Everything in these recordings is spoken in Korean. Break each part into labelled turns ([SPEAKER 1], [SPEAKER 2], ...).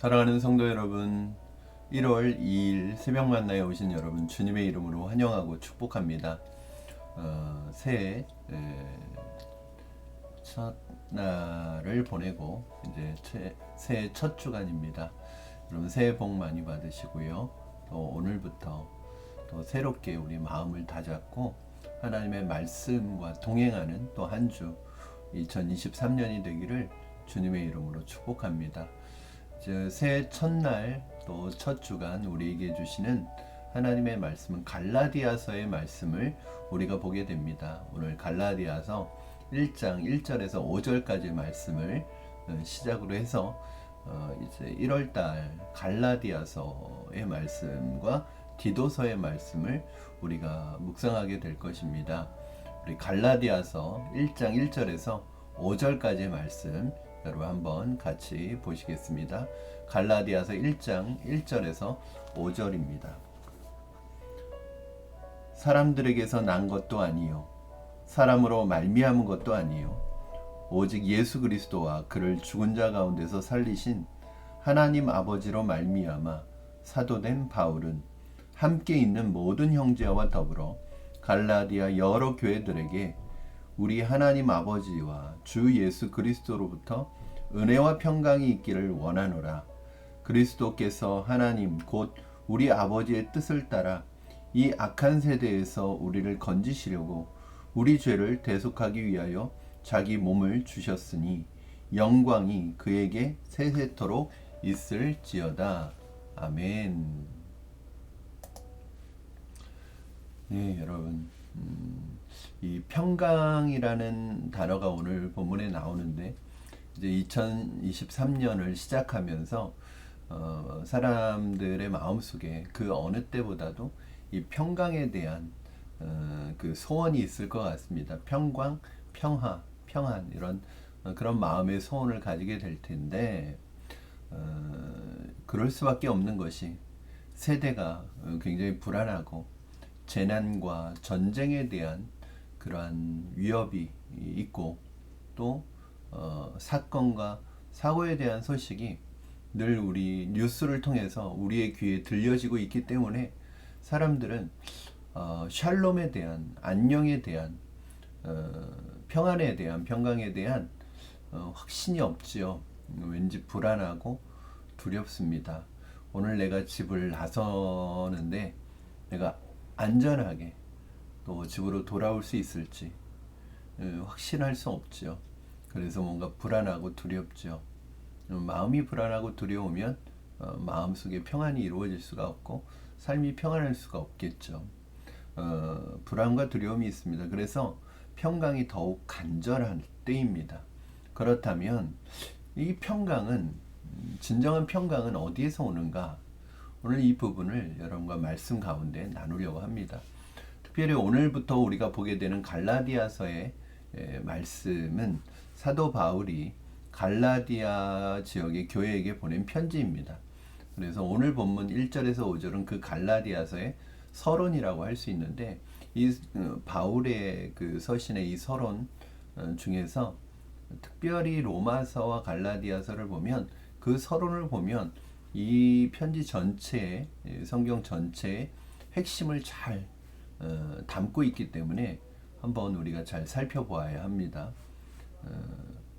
[SPEAKER 1] 사랑하는 성도 여러분, 1월 2일 새벽 만나에 오신 여러분 주님의 이름으로 환영하고 축복합니다. 새해 첫 날을 보내고 이제 새해 첫 주간입니다. 여러분 새해 복 많이 받으시고요. 또 오늘부터 또 새롭게 우리 마음을 다잡고 하나님의 말씀과 동행하는 또 한 주 2023년이 되기를 주님의 이름으로 축복합니다. 새해 첫날 또 첫 주간 우리에게 주시는 하나님의 말씀은 갈라디아서의 말씀을 우리가 보게 됩니다. 오늘 갈라디아서 1장 1절에서 5절까지 말씀을 시작으로 해서 이제 1월달 갈라디아서의 말씀과 디도서의 말씀을 우리가 묵상하게 될 것입니다. 우리 갈라디아서 1장 1절에서 5절까지의 말씀 여러분 한번 같이 보시겠습니다. 갈라디아서 1장 1절에서 5절입니다. 사람들에게서 난 것도 아니요 사람으로 말미암은 것도 아니요 오직 예수 그리스도와 그를 죽은 자 가운데서 살리신 하나님 아버지로 말미암아 사도된 바울은 함께 있는 모든 형제와 더불어 갈라디아 여러 교회들에게 우리 하나님 아버지와 주 예수 그리스도로부터 은혜와 평강이 있기를 원하노라. 그리스도께서 하나님 곧 우리 아버지의 뜻을 따라 이 악한 세대에서 우리를 건지시려고 우리 죄를 대속하기 위하여 자기 몸을 주셨으니 영광이 그에게 세세토록 있을지어다. 아멘. 네, 여러분. 이 평강이라는 단어가 오늘 본문에 나오는데 이제 2023년을 시작하면서 사람들의 마음속에 그 어느 때보다도 이 평강에 대한 그 소원이 있을 것 같습니다. 평강, 평화, 평안 이런 그런 마음의 소원을 가지게 될 텐데 그럴 수밖에 없는 것이 세대가 굉장히 불안하고 재난과 전쟁에 대한 그러한 위협이 있고 또 사건과 사고에 대한 소식이 늘 우리 뉴스를 통해서 우리의 귀에 들려지고 있기 때문에 사람들은 샬롬에 대한 안녕에 대한 평안에 대한 평강에 대한 확신이 없지요. 왠지 불안하고 두렵습니다. 오늘 내가 집을 나서는데 내가 안전하게 또 집으로 돌아올 수 있을지 확신할 수 없죠. 그래서 뭔가 불안하고 두렵죠. 마음이 불안하고 두려우면 마음속에 평안이 이루어질 수가 없고 삶이 평안할 수가 없겠죠. 불안과 두려움이 있습니다. 그래서 평강이 더욱 간절한 때입니다. 그렇다면 이 평강은 진정한 평강은 어디에서 오는가? 오늘 이 부분을 여러분과 말씀 가운데 나누려고 합니다. 특별히 오늘부터 우리가 보게 되는 갈라디아서의 말씀은 사도 바울이 갈라디아 지역의 교회에게 보낸 편지입니다. 그래서 오늘 본문 1절에서 5절은 그 갈라디아서의 서론이라고 할 수 있는데 이 바울의 그 서신의 이 서론 중에서 특별히 로마서와 갈라디아서를 보면 그 서론을 보면 이 편지 전체에 성경 전체의 핵심을 잘 담고 있기 때문에 한번 우리가 잘 살펴보아야 합니다.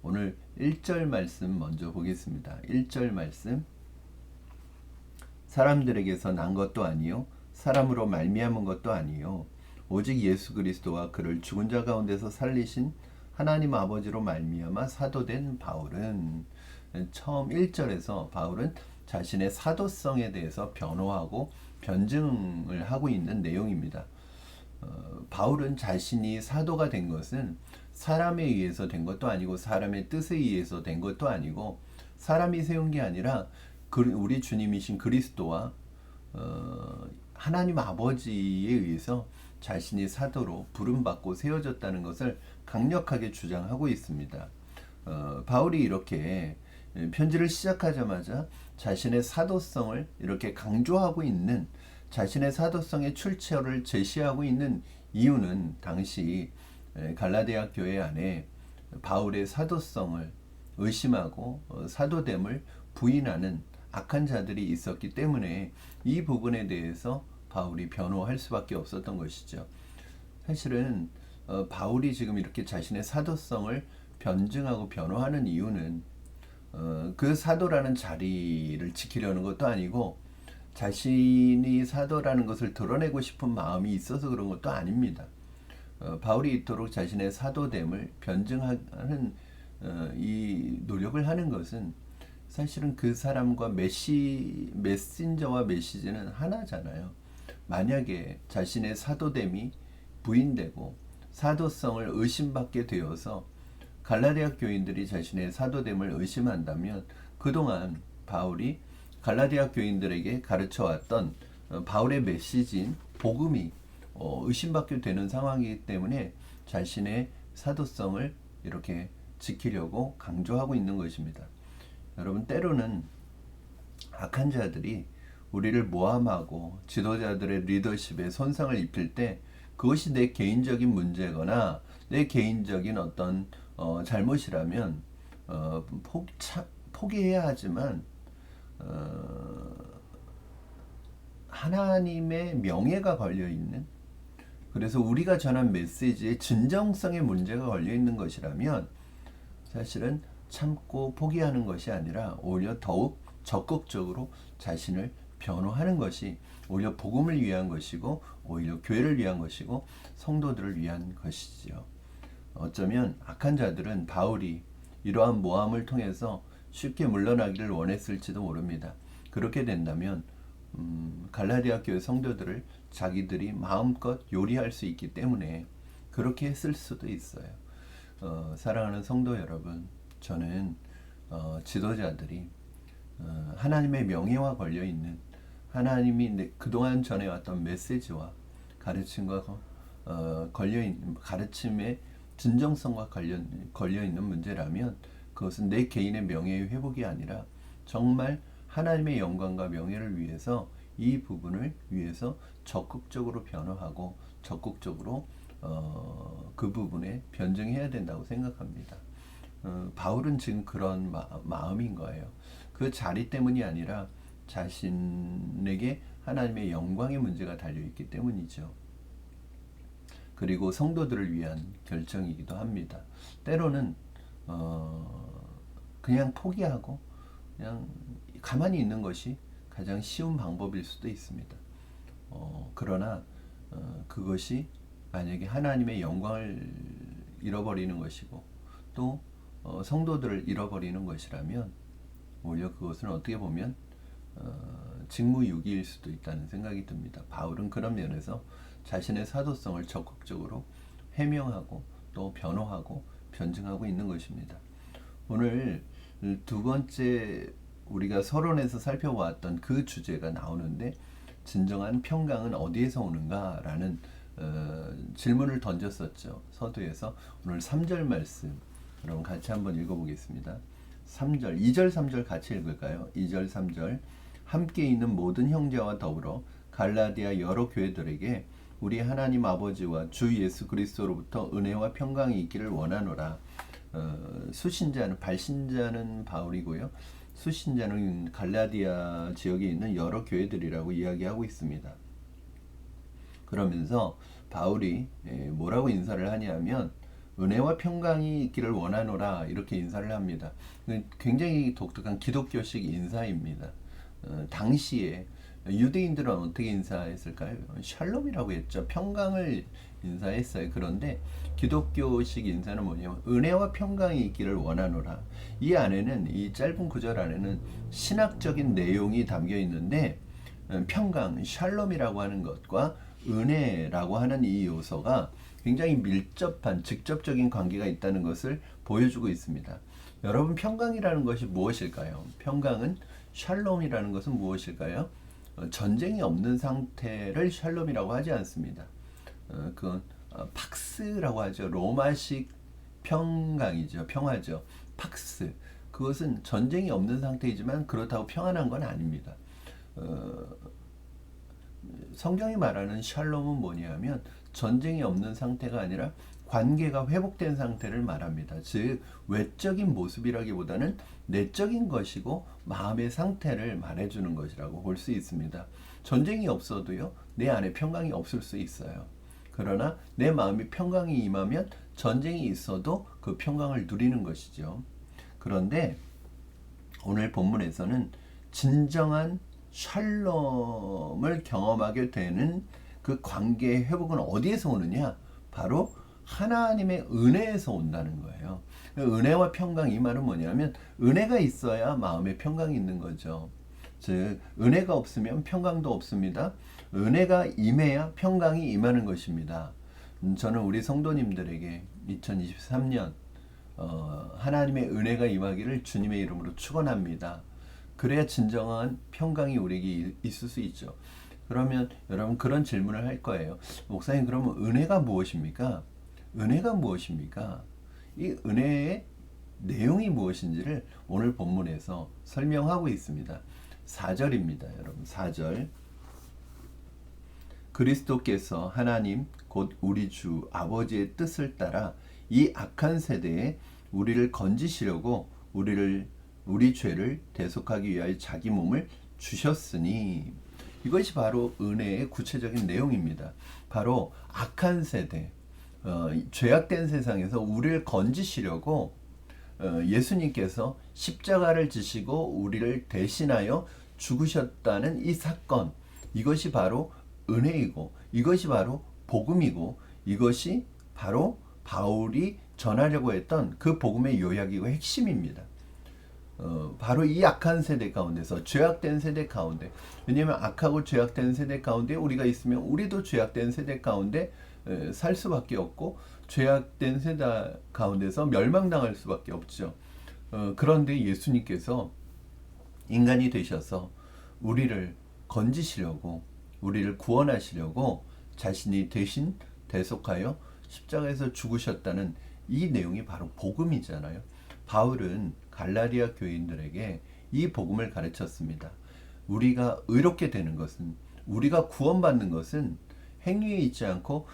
[SPEAKER 1] 오늘 1절 말씀 먼저 보겠습니다. 1절 말씀 사람들에게서 난 것도 아니요 사람으로 말미암은 것도 아니요 오직 예수 그리스도와 그를 죽은 자 가운데서 살리신 하나님 아버지로 말미암아 사도된 바울은 처음 1절에서 바울은 자신의 사도성에 대해서 변호하고 변증을 하고 있는 내용입니다. 바울은 자신이 사도가 된 것은 사람에 의해서 된 것도 아니고 사람의 뜻에 의해서 된 것도 아니고 사람이 세운 게 아니라 우리 주님이신 그리스도와 하나님 아버지에 의해서 자신이 사도로 부름받고 세워졌다는 것을 강력하게 주장하고 있습니다. 바울이 이렇게 편지를 시작하자마자 자신의 사도성을 이렇게 강조하고 있는 자신의 사도성의 출처를 제시하고 있는 이유는 당시 갈라디아 교회 안에 바울의 사도성을 의심하고 사도됨을 부인하는 악한 자들이 있었기 때문에 이 부분에 대해서 바울이 변호할 수밖에 없었던 것이죠. 사실은 바울이 지금 이렇게 자신의 사도성을 변증하고 변호하는 이유는 그 사도라는 자리를 지키려는 것도 아니고 자신이 사도라는 것을 드러내고 싶은 마음이 있어서 그런 것도 아닙니다. 바울이 이토록 자신의 사도됨을 변증하는 이 노력을 하는 것은 사실은 그 사람과 메신저와 메시지는 하나잖아요. 만약에 자신의 사도됨이 부인되고 사도성을 의심받게 되어서 갈라디아 교인들이 자신의 사도됨을 의심한다면 그동안 바울이 갈라디아 교인들에게 가르쳐왔던 바울의 메시지인 복음이 의심받게 되는 상황이기 때문에 자신의 사도성을 이렇게 지키려고 강조하고 있는 것입니다. 여러분, 때로는 악한 자들이 우리를 모함하고 지도자들의 리더십에 손상을 입힐 때 그것이 내 개인적인 문제거나 내 개인적인 어떤 잘못이라면 포기해야 하지만 하나님의 명예가 걸려있는, 그래서 우리가 전한 메시지의 진정성에 문제가 걸려있는 것이라면 사실은 참고 포기하는 것이 아니라 오히려 더욱 적극적으로 자신을 변호하는 것이 오히려 복음을 위한 것이고 오히려 교회를 위한 것이고 성도들을 위한 것이지요. 어쩌면 악한 자들은 바울이 이러한 모함을 통해서 쉽게 물러나기를 원했을지도 모릅니다. 그렇게 된다면 갈라디아 교회 성도들을 자기들이 마음껏 요리할 수 있기 때문에 그렇게 했을 수도 있어요. 사랑하는 성도 여러분, 저는 지도자들이 하나님의 명예와 걸려있는, 하나님이 그동안 전해왔던 메시지와 가르침과 걸려있는, 가르침의 진정성과 걸려있는 문제라면 그것은 내 개인의 명예의 회복이 아니라 정말 하나님의 영광과 명예를 위해서 이 부분을 위해서 적극적으로 변호하고 적극적으로 그 부분에 변증해야 된다고 생각합니다. 바울은 지금 그런 마음인 거예요. 그 자리 때문이 아니라 자신에게 하나님의 영광의 문제가 달려있기 때문이죠. 그리고 성도들을 위한 결정이기도 합니다. 때로는 그냥 포기하고 그냥 가만히 있는 것이 가장 쉬운 방법일 수도 있습니다. 그러나 그것이 만약에 하나님의 영광을 잃어버리는 것이고 또 성도들을 잃어버리는 것이라면 오히려 그것은 어떻게 보면 직무유기일 수도 있다는 생각이 듭니다. 바울은 그런 면에서 자신의 사도성을 적극적으로 해명하고 또 변호하고 변증하고 있는 것입니다. 오늘 두 번째 우리가 서론에서 살펴보았던 그 주제가 나오는데, 진정한 평강은 어디에서 오는가라는 질문을 던졌었죠. 서두에서. 오늘 3절 말씀 여러분 같이 한번 읽어보겠습니다. 3절, 2절 3절 같이 읽을까요? 2절 3절. 함께 있는 모든 형제와 더불어 갈라디아 여러 교회들에게 우리 하나님 아버지와 주 예수 그리스도로부터 은혜와 평강이 있기를 원하노라. 수신자는, 발신자는 바울이고요. 수신자는 갈라디아 지역에 있는 여러 교회들이라고 이야기하고 있습니다. 그러면서 바울이 뭐라고 인사를 하냐면 은혜와 평강이 있기를 원하노라 이렇게 인사를 합니다. 굉장히 독특한 기독교식 인사입니다. 당시에 유대인들은 어떻게 인사했을까요? 샬롬이라고 했죠. 평강을 인사했어요. 그런데 기독교식 인사는 뭐냐면 은혜와 평강이 있기를 원하노라. 이 안에는, 이 짧은 구절 안에는 신학적인 내용이 담겨 있는데 평강, 샬롬이라고 하는 것과 은혜라고 하는 이 요소가 굉장히 밀접한 직접적인 관계가 있다는 것을 보여주고 있습니다. 여러분, 평강이라는 것이 무엇일까요? 평강은, 샬롬이라는 것은 무엇일까요? 전쟁이 없는 상태를 샬롬이라고 하지 않습니다. 그건 팍스라고 하죠. 로마식 평강이죠. 평화죠. 팍스. 그것은 전쟁이 없는 상태이지만 그렇다고 평안한 건 아닙니다. 성경이 말하는 샬롬은 뭐냐면 전쟁이 없는 상태가 아니라 관계가 회복된 상태를 말합니다. 즉 외적인 모습이라기보다는 내적인 것이고 마음의 상태를 말해주는 것이라고 볼 수 있습니다. 전쟁이 없어도요, 내 안에 평강이 없을 수 있어요. 그러나 내 마음이 평강이 임하면 전쟁이 있어도 그 평강을 누리는 것이죠. 그런데 오늘 본문에서는 진정한 샬롬을 경험하게 되는 그 관계의 회복은 어디에서 오느냐? 바로 하나님의 은혜에서 온다는 거예요. 은혜와 평강, 이 말은 뭐냐면 은혜가 있어야 마음에 평강이 있는 거죠. 즉 은혜가 없으면 평강도 없습니다. 은혜가 임해야 평강이 임하는 것입니다. 저는 우리 성도님들에게 2023년 하나님의 은혜가 임하기를 주님의 이름으로 축원합니다. 그래야 진정한 평강이 우리에게 있을 수 있죠. 그러면 여러분 그런 질문을 할 거예요. 목사님, 그러면 은혜가 무엇입니까? 은혜가 무엇입니까? 이 은혜의 내용이 무엇인지를 오늘 본문에서 설명하고 있습니다. 4절입니다. 여러분 4절. 그리스도께서 하나님 곧 우리 주 아버지의 뜻을 따라 이 악한 세대에 우리를 건지시려고 우리 죄를 대속하기 위하여 자기 몸을 주셨으니, 이것이 바로 은혜의 구체적인 내용입니다. 바로 악한 세대, 죄악된 세상에서 우리를 건지시려고 예수님께서 십자가를 지시고 우리를 대신하여 죽으셨다는 이 사건, 이것이 바로 은혜이고 이것이 바로 복음이고 이것이 바로 바울이 전하려고 했던 그 복음의 요약이고 핵심입니다. 바로 이 악한 세대 가운데서, 죄악된 세대 가운데, 왜냐하면 악하고 죄악된 세대 가운데 우리가 있으면 우리도 죄악된 세대 가운데 살 수밖에 없고 죄악된 세대 가운데서 멸망당할 수밖에 없죠. 그런데 예수님께서 인간이 되셔서 우리를 건지시려고, 우리를 구원하시려고 자신이 대신 대속하여 십자가에서 죽으셨다는 이 내용이 바로 복음이잖아요. 바울은 갈라디아 교인들에게 이 복음을 가르쳤습니다. 우리가 의롭게 되는 것은, 우리가 구원받는 것은 행위에 있지 않고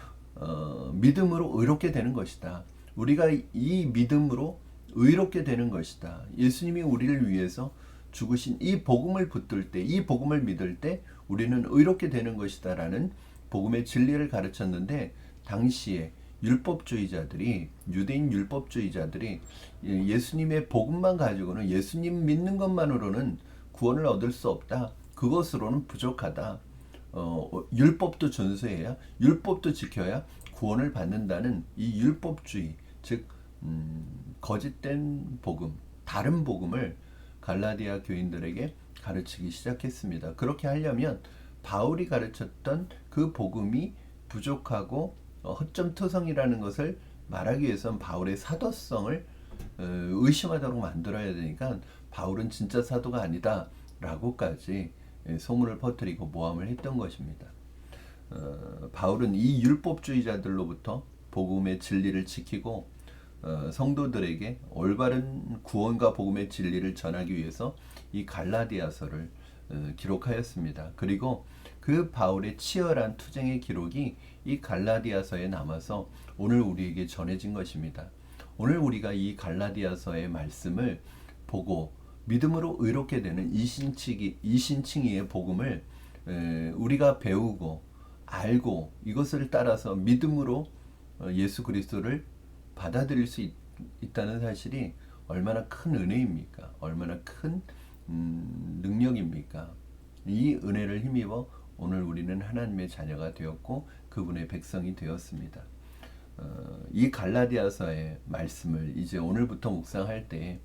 [SPEAKER 1] 믿음으로 의롭게 되는 것이다. 우리가 이 믿음으로 의롭게 되는 것이다. 예수님이 우리를 위해서 죽으신 이 복음을 붙들 때, 이 복음을 믿을 때 우리는 의롭게 되는 것이다 라는 복음의 진리를 가르쳤는데, 당시에 율법주의자들이, 유대인 율법주의자들이 예수님의 복음만 가지고는, 예수님 믿는 것만으로는 구원을 얻을 수 없다. 그것으로는 부족하다. 율법도 준수해야, 율법도 지켜야 구원을 받는다는 이 율법주의, 즉 거짓된 복음, 다른 복음을 갈라디아 교인들에게 가르치기 시작했습니다. 그렇게 하려면 바울이 가르쳤던 그 복음이 부족하고 허점투성이라는 것을 말하기 위해서는 바울의 사도성을 의심하도록 만들어야 되니까 바울은 진짜 사도가 아니다 라고까지 소문을 퍼뜨리고 모함을 했던 것입니다. 바울은 이 율법주의자들로부터 복음의 진리를 지키고 성도들에게 올바른 구원과 복음의 진리를 전하기 위해서 이 갈라디아서를 기록하였습니다. 그리고 그 바울의 치열한 투쟁의 기록이 이 갈라디아서에 남아서 오늘 우리에게 전해진 것입니다. 오늘 우리가 이 갈라디아서의 말씀을 보고 믿음으로 의롭게 되는 이신칭의의 복음을 우리가 배우고 알고 이것을 따라서 믿음으로 예수 그리스도를 받아들일 수 있다는 사실이 얼마나 큰 은혜입니까? 얼마나 큰 능력입니까? 이 은혜를 힘입어 오늘 우리는 하나님의 자녀가 되었고 그분의 백성이 되었습니다. 이 갈라디아서의 말씀을 이제 오늘부터 묵상할 때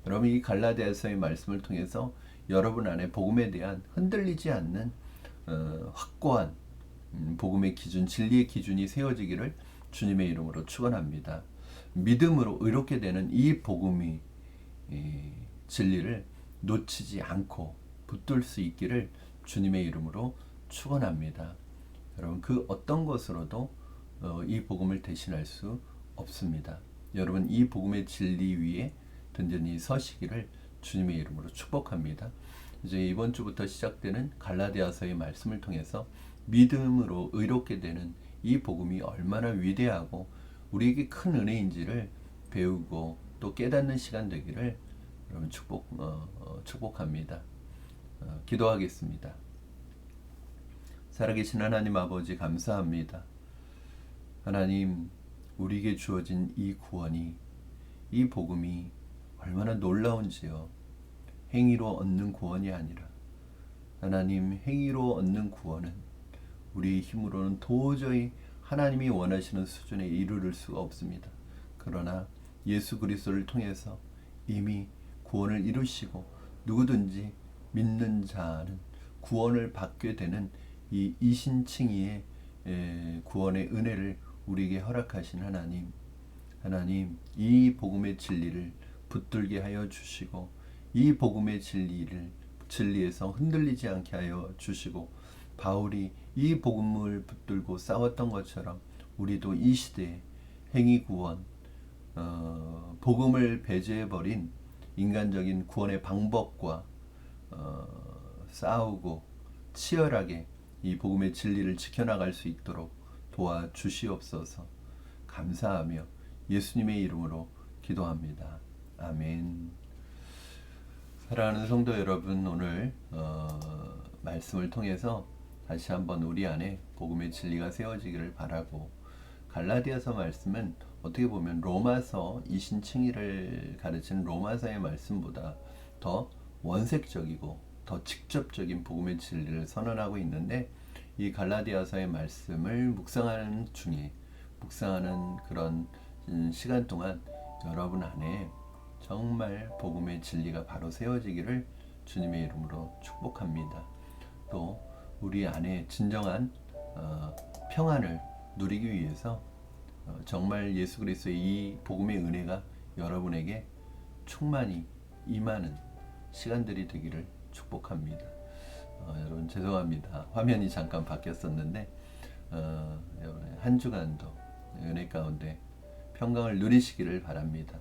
[SPEAKER 1] 여러분 이 갈라디아서의 말씀을 통해서 여러분 안에 복음에 대한 흔들리지 않는 확고한 복음의 기준, 진리의 기준이 세워지기를 주님의 이름으로 축원합니다. 믿음으로 의롭게 되는 이 복음이 진리를 놓치지 않고 붙들 수 있기를 주님의 이름으로 축원합니다. 여러분 그 어떤 것으로도 이 복음을 대신할 수 없습니다. 여러분 이 복음의 진리 위에 든든히 서시기를 주님의 이름으로 축복합니다. 이제 이번 주부터 시작되는 갈라디아서의 말씀을 통해서 믿음으로 의롭게 되는 이 복음이 얼마나 위대하고 우리에게 큰 은혜인지를 배우고 또 깨닫는 시간 되기를 여러분 축복합니다. 기도하겠습니다. 살아계신 하나님 아버지 감사합니다. 하나님, 우리에게 주어진 이 구원이, 이 복음이 얼마나 놀라운지요. 행위로 얻는 구원이 아니라 하나님, 행위로 얻는 구원은 우리의 힘으로는 도저히 하나님이 원하시는 수준에 이르를 수가 없습니다. 그러나 예수 그리스도를 통해서 이미 구원을 이루시고 누구든지 믿는 자는 구원을 받게 되는 이 이신칭의의 구원의 은혜를 우리에게 허락하신 하나님, 이 복음의 진리를 붙들게 하여 주시고 이 복음의 진리에서 흔들리지 않게 하여 주시고 바울이 이 복음을 붙들고 싸웠던 것처럼 우리도 이 시대에 행위 구원, 복음을 배제해버린 인간적인 구원의 방법과 싸우고 치열하게 이 복음의 진리를 지켜나갈 수 있도록 도와주시옵소서. 감사하며 예수님의 이름으로 기도합니다. 아멘. 사랑하는 성도 여러분, 오늘 말씀을 통해서 다시 한번 우리 안에 복음의 진리가 세워지기를 바라고, 갈라디아서 말씀은 어떻게 보면 로마서 이신칭의를 가르치는 로마서의 말씀보다 더 원색적이고 더 직접적인 복음의 진리를 선언하고 있는데, 이 갈라디아서의 말씀을 묵상하는 그런 시간 동안 여러분 안에 정말 복음의 진리가 바로 세워지기를 주님의 이름으로 축복합니다. 또 우리 안에 진정한 평안을 누리기 위해서 정말 예수 그리스도의 이 복음의 은혜가 여러분에게 충만히 임하는 시간들이 되기를 축복합니다. 여러분 죄송합니다. 화면이 잠깐 바뀌었었는데 여러분 한 주간도 은혜 가운데 평강을 누리시기를 바랍니다.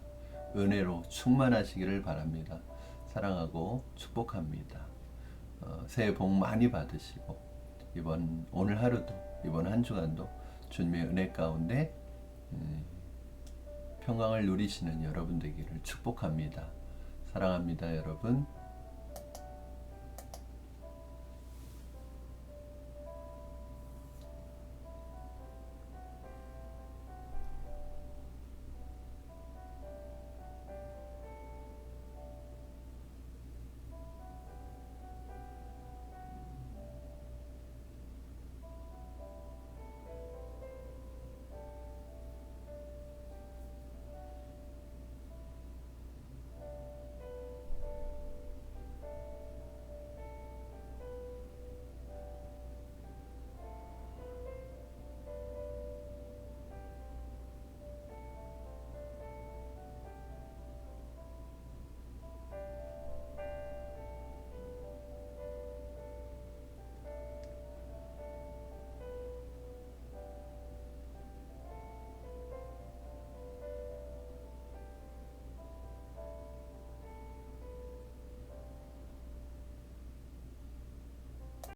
[SPEAKER 1] 은혜로 충만하시기를 바랍니다. 사랑하고 축복합니다. 새해 복 많이 받으시고 오늘 하루도 이번 한 주간도 주님의 은혜 가운데 평강을 누리시는 여러분 되기를 축복합니다. 사랑합니다, 여러분.